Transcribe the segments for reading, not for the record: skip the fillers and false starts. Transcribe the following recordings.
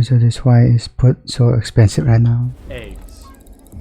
So this why is put so expensive right now. Eggs,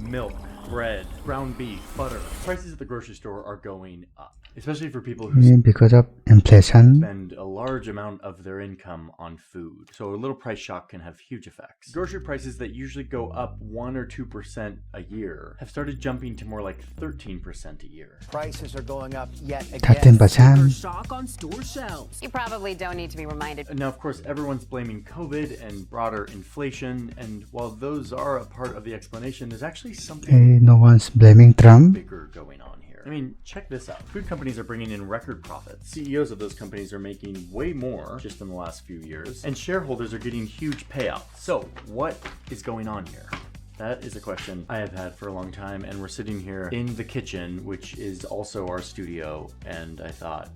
milk, bread, ground beef, butter. Prices at the grocery store are going up, especially for people who Because of inflation. spend a large amount of their income on food. So a little price shock can have huge effects. Grocery prices that usually go up 1 or 2% a year have started jumping to more like 13% a year. Prices are going up yet again. 13%. Shock on store shelves. You probably don't need to be reminded. Now, of course, everyone's blaming COVID and broader inflation, and while those are a part of the explanation, there's actually something No one's blaming Trump. bigger going on here. I mean, check this out. Food companies are bringing in record profits. CEOs of those companies are making way more just in the last few years, and shareholders are getting huge payouts. So, what is going on here? That is a question I have had for a long time, and we're sitting here in the kitchen, which is also our studio, and I thought,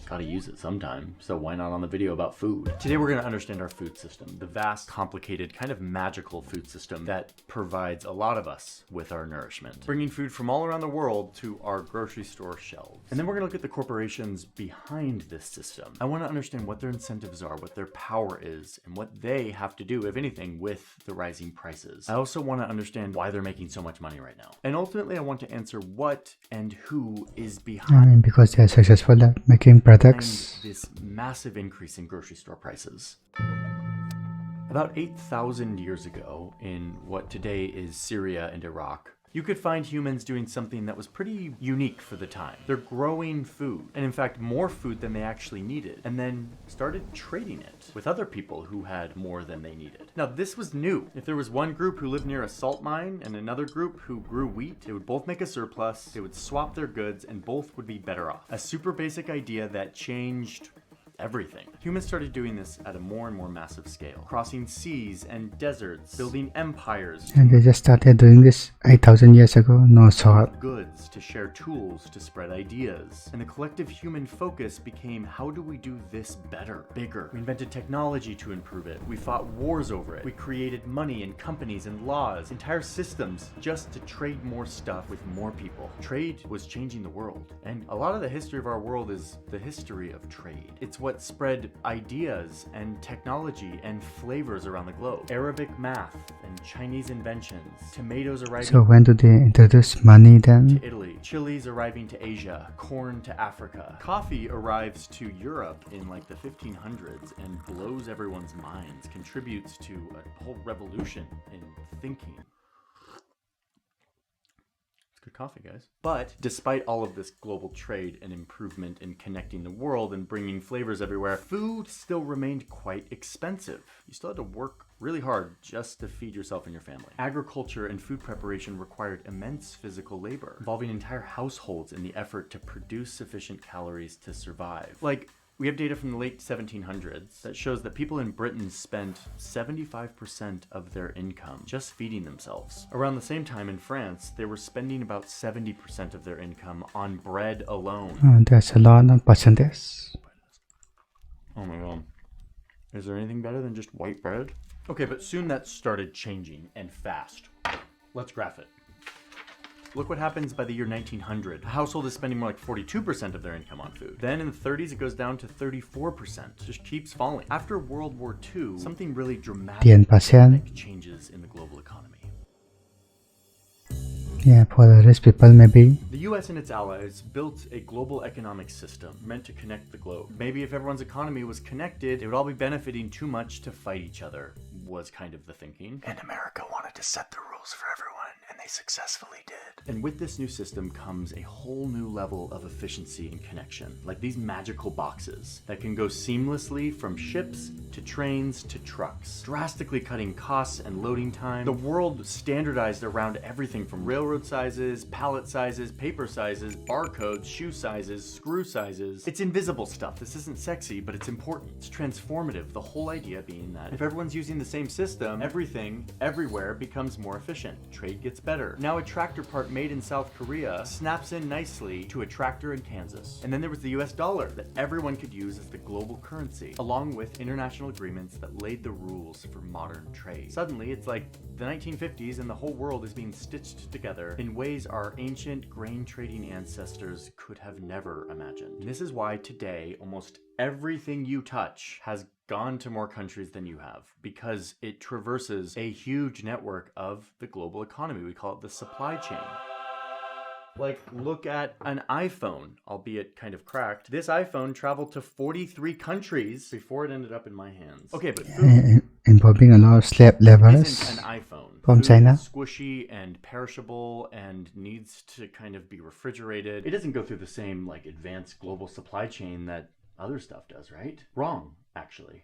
gotta use it sometime, so why not on the video about food? Today we're gonna understand our food system, the vast, complicated, kind of magical food system that provides a lot of us with our nourishment, bringing food from all around the world to our grocery store shelves. And then we're gonna look at the corporations behind this system. I wanna understand what their incentives are, what their power is, and what they have to do, if anything, with the rising prices. I also wanna understand why they're making so much money right now. And ultimately, I want to answer what and who is behind Because they're successful at making products. this massive increase in grocery store prices. About 8,000 years ago, in what today is Syria and Iraq, you could find humans doing something that was pretty unique for the time. They're growing food, and in fact more food than they actually needed, and then started trading it with other people who had more than they needed. Now this was new. If there was one group who lived near a salt mine and another group who grew wheat, they would both make a surplus, they would swap their goods, and both would be better off. A super basic idea that changed everything. Humans started doing this at a more and more massive scale, crossing seas and deserts, building empires, And they just started doing this 8,000 years ago. No salt. goods, to share tools, to spread ideas. And the collective human focus became, how do we do this better, bigger? We invented technology to improve it. We fought wars over it. We created money and companies and laws, entire systems, just to trade more stuff with more people. Trade was changing the world. And a lot of the history of our world is the history of trade. It's what spread ideas and technology and flavors around the globe. Arabic math and Chinese inventions, tomatoes arriving So when do they introduce money then? to Italy, chilies arriving to Asia, corn to Africa. Coffee arrives to Europe in like the 1500s and blows everyone's minds, contributes to a whole revolution in thinking. Good coffee, guys. But despite all of this global trade and improvement in connecting the world and bringing flavors everywhere, food still remained quite expensive. You still had to work really hard just to feed yourself and your family. Agriculture and food preparation required immense physical labor, involving entire households in the effort to produce sufficient calories to survive. We have data from the late 1700s that shows that people in Britain spent 75% of their income just feeding themselves. Around the same time in France, they were spending about 70% of their income on bread alone. That's a lot of percentage. Oh my god. Is there anything better than just white bread? Okay, but soon that started changing, and fast. Let's graph it. Look what happens by the year 1900. A household is spending more like 42% of their income on food. Then in the 30s, it goes down to 34%. Just keeps falling. After World War II, something really dramatic 10%. changes in the global economy. Yeah, for the rich people maybe. The US and its allies built a global economic system meant to connect the globe. Maybe if everyone's economy was connected, they would all be benefiting too much to fight each other, was kind of the thinking. And America wanted to set the rules for everyone, and they successfully did. And with this new system comes a whole new level of efficiency and connection, like these magical boxes that can go seamlessly from ships to trains to trucks, drastically cutting costs and loading time. The world standardized around everything from railroad sizes, pallet sizes, paper sizes, barcodes, shoe sizes, screw sizes. It's invisible stuff. This isn't sexy, but it's important. It's transformative. The whole idea being that if everyone's using the same system, everything, everywhere becomes more efficient. Trade gets better. Now a tractor part made in South Korea snaps in nicely to a tractor in Kansas. And then there was the US dollar that everyone could use as the global currency, along with international agreements that laid the rules for modern trade. Suddenly, it's like the 1950s and the whole world is being stitched together in ways our ancient grain trading ancestors could have never imagined. And this is why today almost everything you touch has gone to more countries than you have because it traverses a huge network of the global economy. We call it the supply chain. Like, look at an iPhone, albeit kind of cracked. This iPhone traveled to 43 countries before it ended up in my hands. Okay, but food Involving a lot of slave laborers isn't an iPhone. from Food China. is squishy and perishable and needs to kind of be refrigerated. It doesn't go through the same, like, advanced global supply chain that other stuff does, right? Wrong, actually.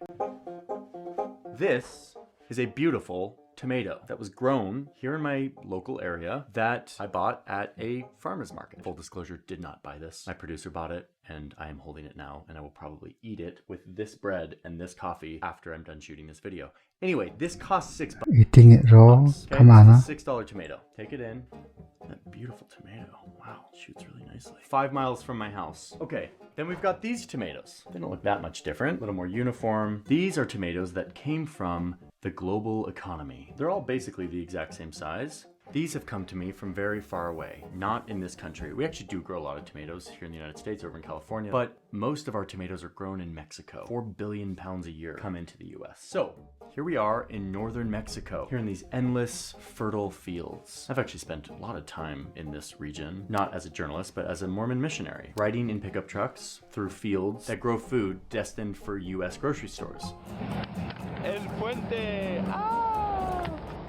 This is a beautiful tomato that was grown here in my local area that I bought at a farmer's market. Full disclosure, did not buy this. My producer bought it and I am holding it now, and I will probably eat it with this bread and this coffee after I'm done shooting this video. Anyway, this costs $6. Eating it raw. Okay, Come on, huh? this is a $6 tomato. Take it in. That beautiful tomato. Wow, it shoots really nicely. 5 miles from my house. Okay, then we've got these tomatoes. They don't look that much different, a little more uniform. These are tomatoes that came from the global economy. They're all basically the exact same size. These have come to me from very far away, not in this country. We actually do grow a lot of tomatoes here in the United States, over in California, but most of our tomatoes are grown in Mexico. 4 billion pounds a year come into the US. So here we are in northern Mexico, here in these endless, fertile fields. I've actually spent a lot of time in this region, not as a journalist, but as a Mormon missionary, riding in pickup trucks through fields that grow food destined for US grocery stores. El puente.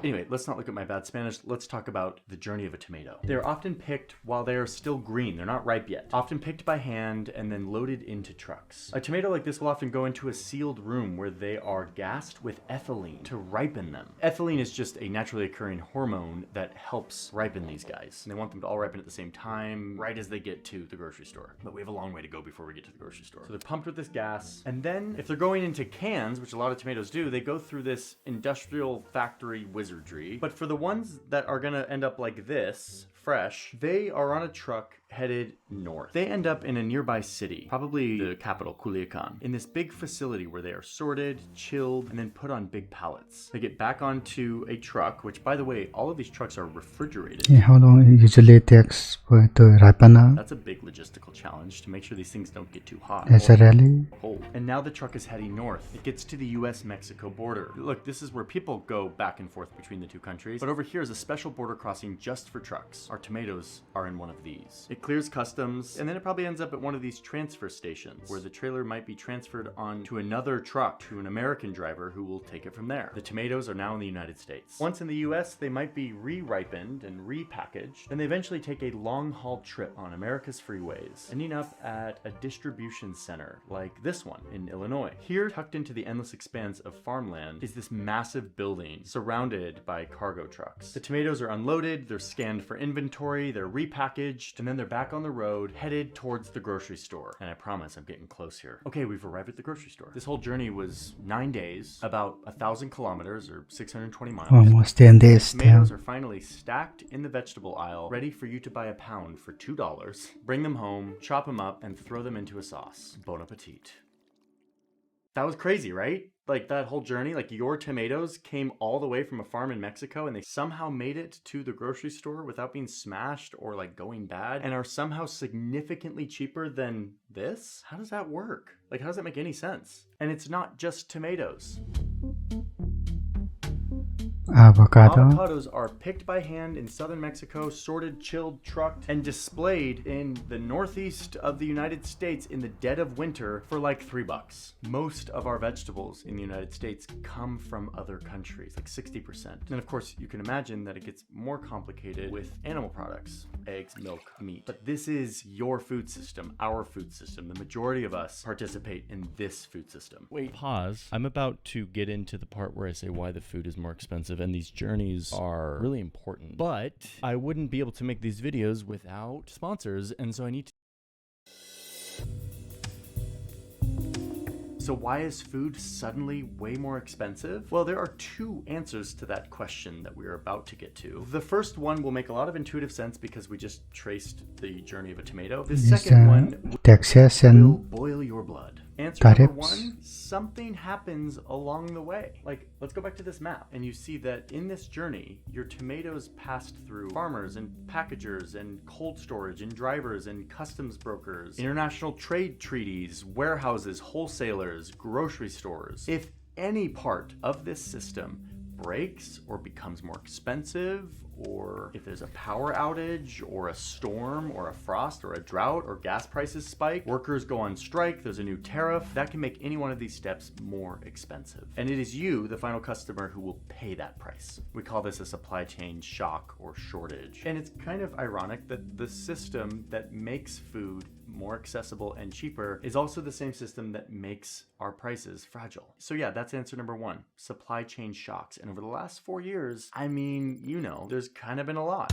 Anyway, let's not look at my bad Spanish. Let's talk about the journey of a tomato. They're often picked while they are still green. They're not ripe yet. Often picked by hand and then loaded into trucks. A tomato like this will often go into a sealed room where they are gassed with ethylene to ripen them. Ethylene is just a naturally occurring hormone that helps ripen these guys. And they want them to all ripen at the same time, right as they get to the grocery store. But we have a long way to go before we get to the grocery store. So they're pumped with this gas. And then if they're going into cans, which a lot of tomatoes do, they go through this industrial factory wizardry. But for the ones that are gonna end up like this, fresh, they are on a truck headed north. They end up in a nearby city, probably the capital, Culiacan, in this big facility where they are sorted, chilled, and then put on big pallets. They get back onto a truck, which, by the way, all of these trucks are refrigerated. How long it usually takes for it to ripen? That's a big logistical challenge to make sure these things don't get too hot Is it really? cold. And now the truck is heading north. It gets to the US-Mexico border. Look, this is where people go back and forth between the two countries, but over here is a special border crossing just for trucks. Our tomatoes are in one of these. It clears customs, and then it probably ends up at one of these transfer stations where the trailer might be transferred on to another truck to an American driver who will take it from there. The tomatoes are now in the United States. Once in the US, they might be re-ripened and repackaged, and they eventually take a long-haul trip on America's freeways, ending up at a distribution center like this one in Illinois. Here, tucked into the endless expanse of farmland, is this massive building surrounded by cargo trucks. The tomatoes are unloaded, they're scanned for inventory, they're repackaged, and then they're back on the road, headed towards the grocery store. And I promise I'm getting close here. Okay, we've arrived at the grocery store. This whole journey was 9 days, about 1,000 kilometers or 620 miles. Almost 10 days. Tomatoes are finally stacked in the vegetable aisle, ready for you to buy a pound for $2. Bring them home, chop them up, and throw them into a sauce. Bon appetit. That was crazy, right? Like that whole journey, like your tomatoes came all the way from a farm in Mexico and they somehow made it to the grocery store without being smashed or like going bad and are somehow significantly cheaper than this? How does that work? Like, how does that make any sense? And it's not just tomatoes. Avocado. Avocados are picked by hand in southern Mexico, sorted, chilled, trucked, and displayed in the northeast of the United States in the dead of winter for like $3. Most of our vegetables in the United States come from other countries, like 60%. And of course, you can imagine that it gets more complicated with animal products, eggs, milk, meat. But this is your food system, our food system. The majority of us participate in this food system. Wait, pause. I'm about to get into the part where I say why the food is more expensive, and these journeys are really important. But I wouldn't be able to make these videos without sponsors, and so I need to... So why is food suddenly way more expensive? Well, there are two answers to that question that we're about to get to. The first one will make a lot of intuitive sense because we just traced the journey of a tomato. The second one Texas will and boil your blood. Answer Got number it. one, something happens along the way. Like, let's go back to this map, and you see that in this journey, your tomatoes passed through farmers and packagers and cold storage and drivers and customs brokers, international trade treaties, warehouses, wholesalers, grocery stores. If any part of this system breaks or becomes more expensive, or if there's a power outage or a storm or a frost or a drought or gas prices spike, workers go on strike, there's a new tariff, that can make any one of these steps more expensive. And it is you, the final customer, who will pay that price. We call this a supply chain shock or shortage. And it's kind of ironic that the system that makes food more accessible and cheaper is also the same system that makes our prices fragile. So yeah, that's answer number one, supply chain shocks. And over the last 4 years, I mean, you know, there's kind of been a lot.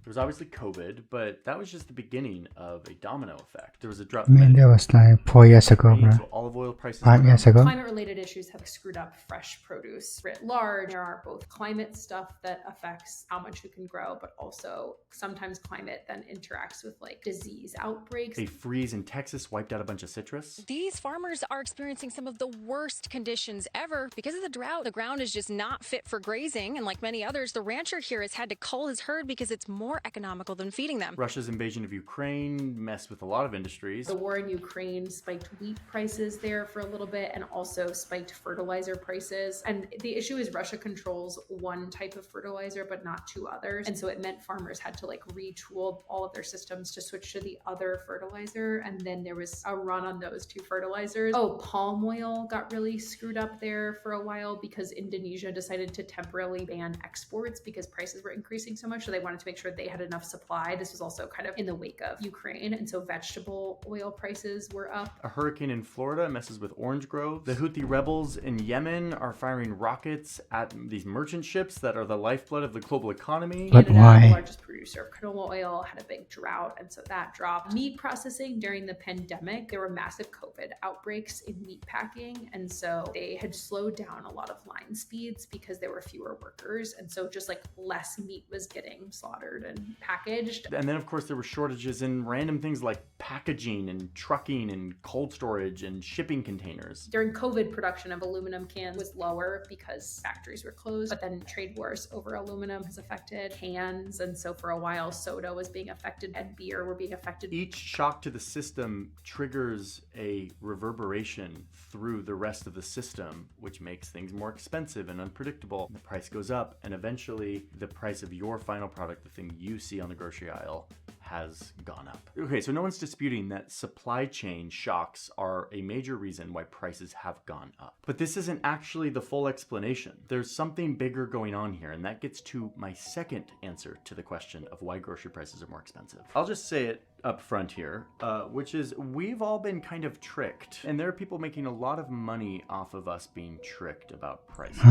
There was obviously COVID, but that was just the beginning of a domino effect. There was a drought. I mean, that was like 4 years ago, bro. So olive oil prices 5 years ago. Climate-related issues have screwed up fresh produce writ large. There are both climate stuff that affects how much you can grow, but also sometimes climate then interacts with like disease outbreaks. A freeze in Texas wiped out a bunch of citrus. These farmers are experiencing some of the worst conditions ever because of the drought. The ground is just not fit for grazing, and like many others, the rancher here has had to cull his herd because it's more economical than feeding them. Russia's invasion of Ukraine messed with a lot of industries. The war in Ukraine spiked wheat prices there for a little bit and also spiked fertilizer prices. And the issue is Russia controls one type of fertilizer, but not two others. And so it meant farmers had to like retool all of their systems to switch to the other fertilizer. And then there was a run on those two fertilizers. Oh, palm oil got really screwed up there for a while because Indonesia decided to temporarily ban exports because prices were increasing so much. So they wanted to make sure they had enough supply. This was also kind of in the wake of Ukraine. And so vegetable oil prices were up. A hurricane in Florida messes with orange groves. The Houthi rebels in Yemen are firing rockets at these merchant ships that are the lifeblood of the global economy. But Canada, why? the largest producer of canola oil, had a big drought, and so that dropped. Meat processing during the pandemic, there were massive COVID outbreaks in meat packing, and so they had slowed down a lot of line speeds because there were fewer workers, and so just like less meat was getting slaughtered and packaged. And then of course there were shortages in random things like packaging and trucking and cold storage and shipping containers. During COVID, production of aluminum cans was lower because factories were closed, but then trade wars over aluminum has affected cans, and so for a while soda was being affected and beer were being affected. Each shock to the system triggers a reverberation through the rest of the system, which makes things more expensive and unpredictable. The price goes up, and eventually the price of your final product, the thing you see on the grocery aisle, has gone up. Okay, so no one's disputing that supply chain shocks are a major reason why prices have gone up. But this isn't actually the full explanation. There's something bigger going on here, and that gets to my second answer to the question of why grocery prices are more expensive. I'll just say it up front here, which is we've all been kind of tricked, and there are people making a lot of money off of us being tricked about prices.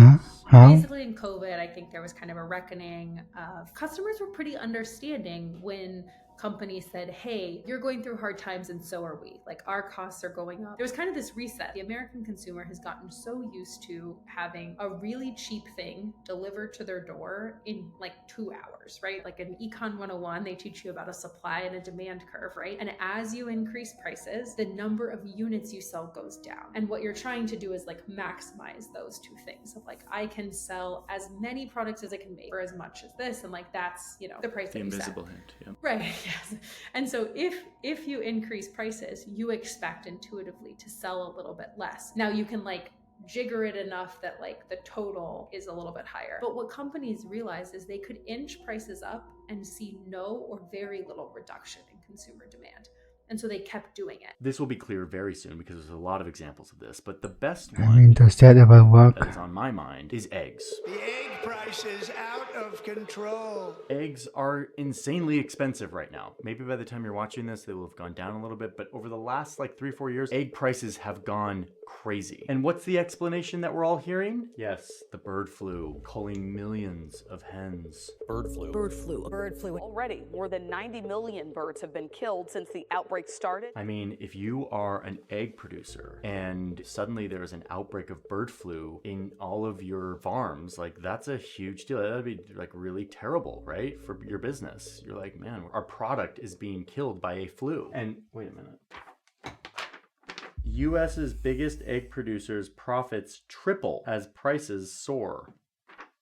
Basically in COVID, I think there was kind of a reckoning of customers were pretty understanding when companies said, hey, you're going through hard times and so are we. Like our costs are going up. There was kind of this reset. The American consumer has gotten so used to having a really cheap thing delivered to their door in like 2 hours, right? Like in Econ 101, they teach you about a supply and a demand curve, right? And as you increase prices, the number of units you sell goes down. And what you're trying to do is like maximize those two things of like, I can sell as many products as I can make for as much as this. And like, that's, you know, the price that you set. Invisible hand, yeah. Right. Yes. And so if you increase prices, you expect intuitively to sell a little bit less. Now you can like jigger it enough that like the total is a little bit higher. But what companies realize is they could inch prices up and see no or very little reduction in consumer demand. And so they kept doing it. This will be clear very soon because there's a lot of examples of this, but the best I one mean, does that ever work? that is on my mind is eggs. The egg price is out of control. Eggs are insanely expensive right now. Maybe by the time you're watching this, they will have gone down a little bit, but over the last like 3 or 4 years, egg prices have gone crazy. And what's the explanation that we're all hearing? Yes, the bird flu, culling millions of hens. Bird flu. Bird flu. Already, more than 90 million birds have been killed since the outbreak started. I mean, if you are an egg producer and suddenly there's an outbreak of bird flu in all of your farms, like that's a huge deal. That'd be like really terrible, right? For your business. You're like, man, our product is being killed by a flu. And wait a minute. US's biggest egg producers' profits triple as prices soar.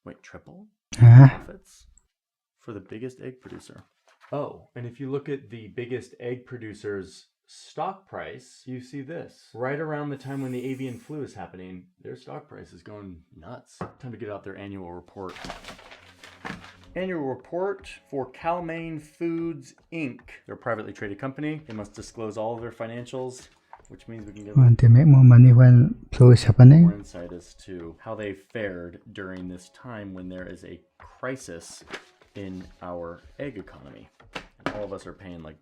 Wait, triple? Profits? For the biggest egg producer. Oh, and if you look at the biggest egg producer's stock price, you see this. Right around the time when the avian flu is happening, their stock price is going nuts. Time to get out their annual report. Annual report for Cal-Maine Foods, Inc. They're a privately traded company. They must disclose all of their financials, which means we can get Want to make more money when flu is happening? more insight as to how they fared during this time when there is a crisis in our egg economy. And all of us are paying like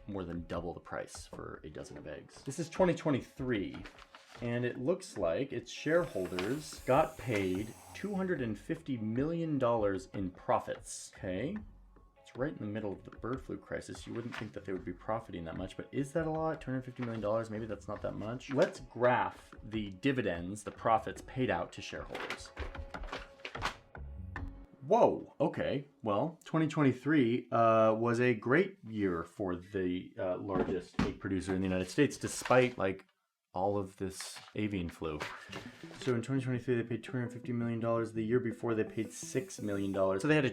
more than double the price for a dozen of eggs. This is 2023, and it looks like its shareholders got paid $250 million in profits. Okay, it's right in the middle of the bird flu crisis. You wouldn't think that they would be profiting that much, but is that a lot? $250 million, maybe that's not that much. Let's graph the dividends, the profits paid out to shareholders. Whoa, okay. Well, 2023 was a great year for the largest egg producer in the United States, despite like all of this avian flu. So in 2023, they paid $250 million. The year before, they paid $6 million. So they had a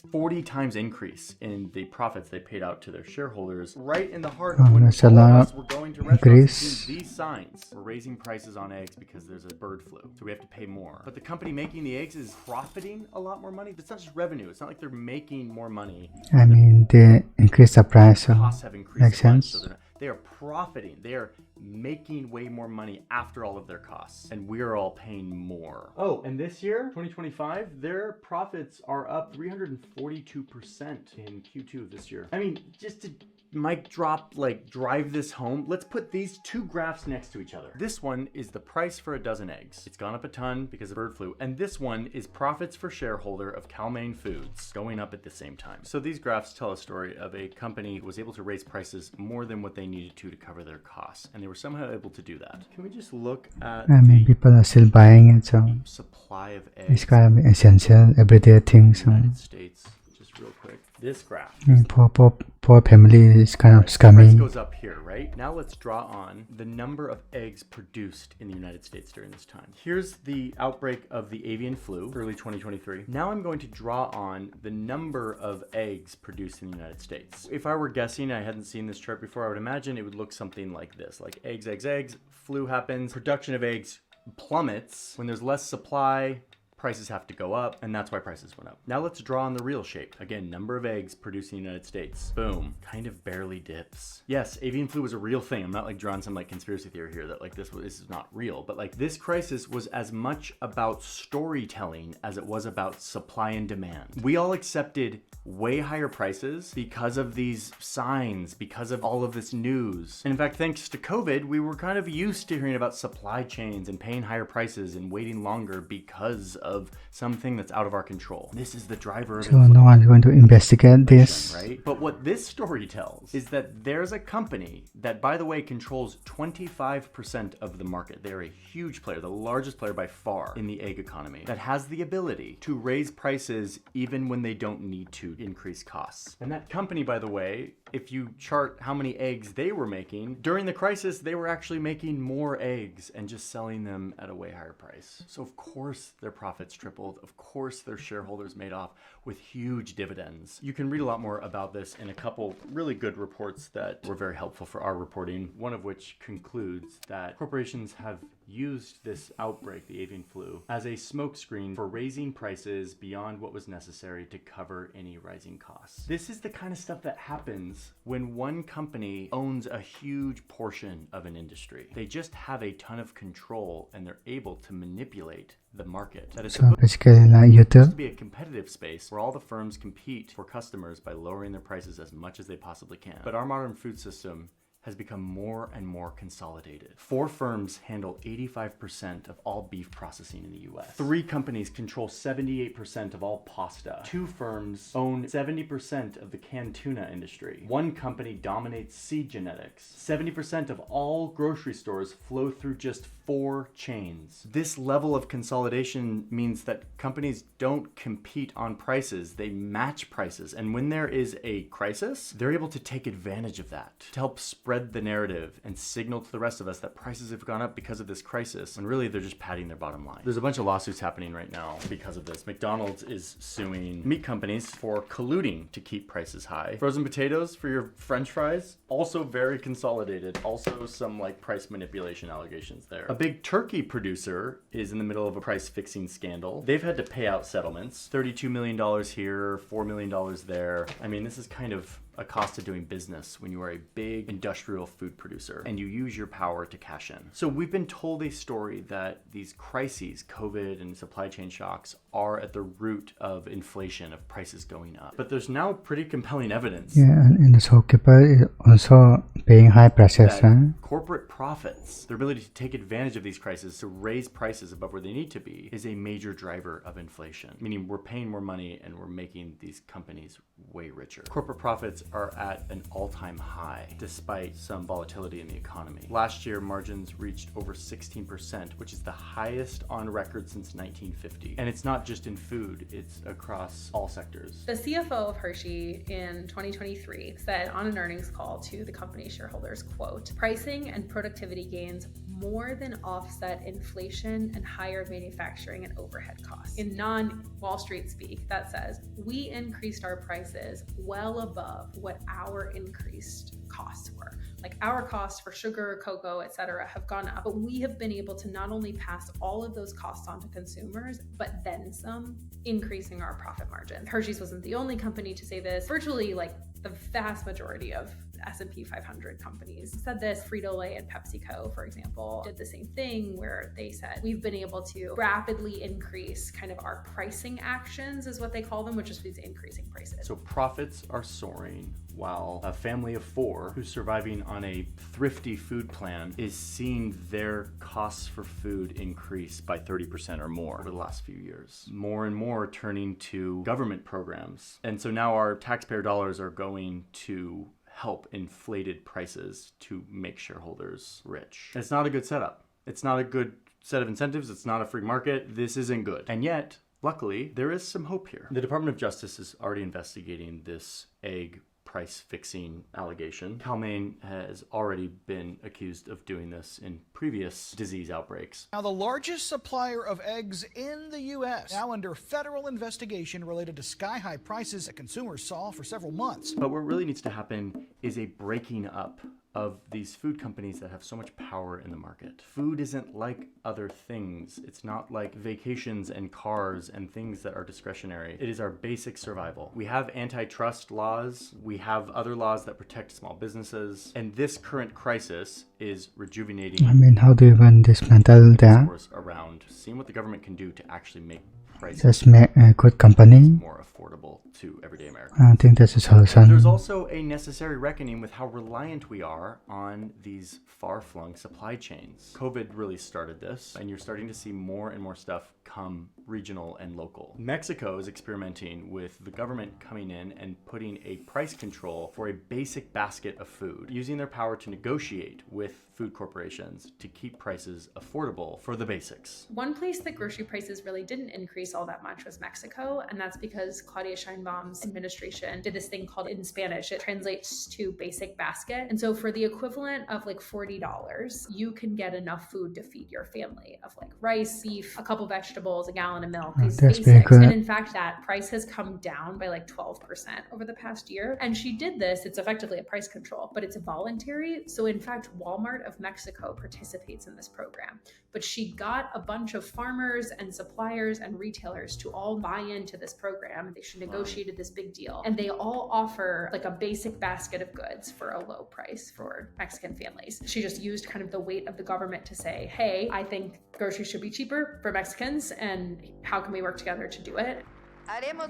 40 times increase in the profits they paid out to their shareholders. Right in the heart of when all of us were going to restaurants, seeing these signs. We're raising prices on eggs because there's a bird flu, so we have to pay more. But the company making the eggs is profiting a lot more money. It's not just revenue. It's not like they're making more money. I mean, they increase the price. So costs have increased. makes sense. So they are profiting. They are making way more money after all of their costs, and we're all paying more. Oh, and this year, 2025, their profits are up 342% in Q2 of this year. I mean, just to mic drop, like drive this home, let's put these two graphs next to each other. This one is the price for a dozen eggs. It's gone up a ton because of bird flu. And this one is profits for shareholder of Cal-Maine Foods going up at the same time. So these graphs tell a story of a company who was able to raise prices more than what they needed to cover their costs. And they were somehow able to do that. Can we just look at I mean, people are still buying it, so supply of eggs? it's kind of essential, everyday thing. So United States, just real quick. This graph. I mean, poor family is kind of Price scummy. goes up here, right? Now let's draw on the number of eggs produced in the United States during this time. Here's the outbreak of the avian flu, early 2023. Now I'm going to draw on the number of eggs produced in the United States. If I were guessing, I hadn't seen this chart before, I would imagine it would look something like this, like eggs, eggs, eggs, flu happens, production of eggs plummets. When there's less supply, prices have to go up, and that's why prices went up. Now let's draw on the real shape. Again, number of eggs produced in the United States. Boom. Kind of barely dips. Yes, avian flu was a real thing. I'm not like drawing some like conspiracy theory here that like this is not real, but like this crisis was as much about storytelling as it was about supply and demand. We all accepted way higher prices because of these signs, because of all of this news. And in fact, thanks to COVID, we were kind of used to hearing about supply chains and paying higher prices and waiting longer because of something that's out of our control. This is the driver of So no one's going to investigate this. right? But what this story tells is that there's a company that, by the way, controls 25% of the market. They're a huge player, the largest player by far in the egg economy, that has the ability to raise prices even when they don't need to increase costs. And that company, by the way, if you chart how many eggs they were making, during the crisis, they were actually making more eggs and just selling them at a way higher price. So of course their profits tripled. Of course their shareholders made off with huge dividends. You can read a lot more about this in a couple really good reports that were very helpful for our reporting, one of which concludes that corporations have used this outbreak, the avian flu, as a smokescreen for raising prices beyond what was necessary to cover any rising costs. This is the kind of stuff that happens when one company owns a huge portion of an industry. They just have a ton of control and they're able to manipulate the market. That is So basically like supposed to YouTube. be a competitive space where all the firms compete for customers by lowering their prices as much as they possibly can. But our modern food system has become more and more consolidated. 4 firms handle 85% of all beef processing in the US. 3 companies control 78% of all pasta. 2 firms own 70% of the canned tuna industry. 1 company dominates seed genetics. 70% of all grocery stores flow through just 4 chains. This level of consolidation means that companies don't compete on prices, they match prices. And when there is a crisis, they're able to take advantage of that to help spread the narrative and signal to the rest of us that prices have gone up because of this crisis, when really they're just padding their bottom line. There's a bunch of lawsuits happening right now because of this. McDonald's is suing meat companies for colluding to keep prices high. Frozen potatoes for your French fries, also very consolidated. Also some like price manipulation allegations there. A big turkey producer is in the middle of a price fixing scandal. They've had to pay out settlements. $32 million here, $4 million there. I mean, this is kind of a cost of doing business when you are a big industrial food producer and you use your power to cash in. So we've been told a story that these crises, COVID and supply chain shocks, are at the root of inflation, of prices going up. But there's now pretty compelling evidence. Yeah, and the shopkeeper is also paying high prices. Corporate profits, their ability to take advantage of these crises to raise prices above where they need to be, is a major driver of inflation. Meaning we're paying more money and we're making these companies way richer. Corporate profits are at an all-time high despite some volatility in the economy. Last year, margins reached over 16%, which is the highest on record since 1950. And it's not just in food, it's across all sectors. The CFO of Hershey in 2023 said on an earnings call to the company shareholders, quote, "Pricing and productivity gains more than offset inflation and higher manufacturing and overhead costs." In non-Wall Street speak, that says, we increased our prices well above what our increased costs were. Like our costs for sugar, cocoa, etc. have gone up, but we have been able to not only pass all of those costs on to consumers, but then some, increasing our profit margins. Hershey's wasn't the only company to say this. Virtually like the vast majority of S&P 500 companies said this. Frito-Lay and PepsiCo, for example, did the same thing where they said, we've been able to rapidly increase kind of our pricing actions is what they call them, which just means increasing prices. So profits are soaring while a family of 4 who's surviving on a thrifty food plan is seeing their costs for food increase by 30% or more over the last few years. More and more turning to government programs. And so now our taxpayer dollars are going to help inflated prices to make shareholders rich. It's not a good setup. It's not a good set of incentives. It's not a free market. This isn't good. And yet, luckily, there is some hope here. The Department of Justice is already investigating this egg price fixing allegation. Cal-Maine has already been accused of doing this in previous disease outbreaks. Now, the largest supplier of eggs in the U.S. now under federal investigation related to sky-high prices that consumers saw for several months. But what really needs to happen is a breaking up of these food companies that have so much power in the market. Food isn't like other things. It's not like vacations and cars and things that are discretionary. It is our basic survival. We have antitrust laws. We have other laws that protect small businesses. And this current crisis is rejuvenating. I mean, how do you even dismantle that? Around seeing what the government can do to actually make prices just make a good company more affordable to everyday Americans. I think that's a solution. There's also a necessary reckoning with how reliant we are on these far-flung supply chains. COVID really started this, and you're starting to see more and more stuff come regional and local. Mexico is experimenting with the government coming in and putting a price control for a basic basket of food, using their power to negotiate with food corporations to keep prices affordable for the basics. One place that grocery prices really didn't increase all that much was Mexico, and that's because Claudia Sheinbaum's administration did this thing called, in Spanish, it translates to basic basket. And so for the equivalent of like $40, you can get enough food to feed your family of like rice, beef, a couple vegetables, a gallon of milk, these basics. And in fact, that price has come down by like 12% over the past year. And she did this, it's effectively a price control, but it's voluntary. So in fact, Walmart of Mexico participates in this program, but she got a bunch of farmers and suppliers and retailers to all buy into this program. She negotiated this big deal, and they all offer like a basic basket of goods for a low price for Mexican families. She just used kind of the weight of the government to say, hey, I think groceries should be cheaper for Mexicans, and how can we work together to do it?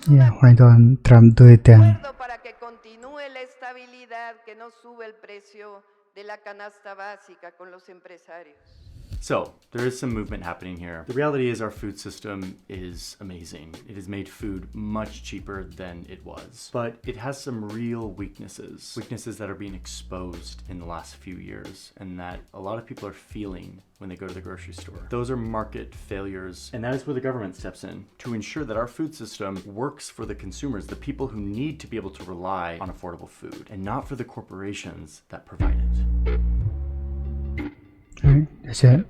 Yeah, why don't Trump do it then? So there is some movement happening here. The reality is our food system is amazing. It has made food much cheaper than it was, but it has some real weaknesses that are being exposed in the last few years and that a lot of people are feeling when they go to the grocery store. Those are market failures, and that is where the government steps in to ensure that our food system works for the consumers, the people who need to be able to rely on affordable food, and not for the corporations that provide it. Alright, that's it.